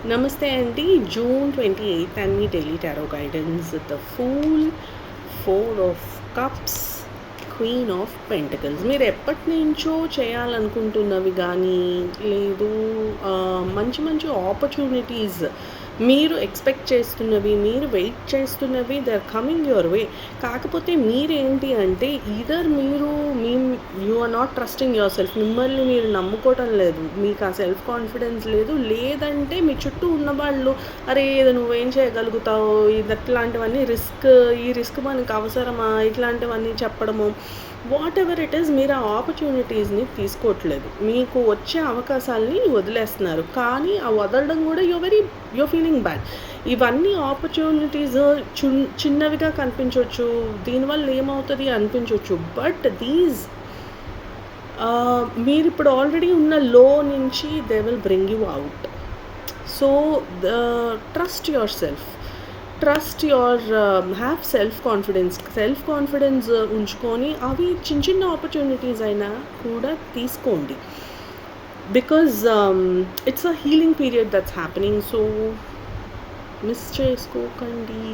నమస్తే అండి. June 28 and me daily tarot guidance. The fool, 4 of cups, queen of pentacles. మీరు ఎప్పటినుంచో చేయాలనుకుంటున్నవి కానీ, లేదు మంచి మంచి ఆపర్చునిటీస్ మీరు ఎక్స్పెక్ట్ చేస్తున్నవి, మీరు వెయిట్ చేస్తున్నవి they are coming your way. కాకపోతే మీరేంటి అంటే మీరు you are not trusting yourself. మిమ్మల్ని మీరు నమ్ముకోవటం లేదు. మీకు ఆ సెల్ఫ్ కాన్ఫిడెన్స్ లేదు. లేదంటే మీ చుట్టూ ఉన్నవాళ్ళు అరే ఇది నువ్వేం చేయగలుగుతావు, ఇది అట్లాంటివన్నీ ఈ రిస్క్ మనకు అవసరమా, ఇట్లాంటివన్నీ చెప్పడము. వాట్ ఎవర్ ఇట్ ఈస్, మీరు ఆ ఆపర్చునిటీస్ని తీసుకోవట్లేదు. మీకు వచ్చే అవకాశాలని వదిలేస్తున్నారు. కానీ ఆ వదలడం కూడా యూర్ ఫీలింగ్ బ్యాడ్. ఇవన్నీ ఆపర్చునిటీస్ చిన్నవిగా కనిపించవచ్చు, దీనివల్ల ఏమవుతుంది అనిపించవచ్చు. బట్ మీరు ఇప్పుడు ఆల్రెడీ ఉన్న లో నుంచి they will bring you out. So trust your self, have self confidence ఉంచుకొని అవి చిన్న చిన్న ఆపర్చునిటీస్ అయినా కూడా తీసుకోండి. Because it's a healing period that's happening. So miss చేసుకోకండి.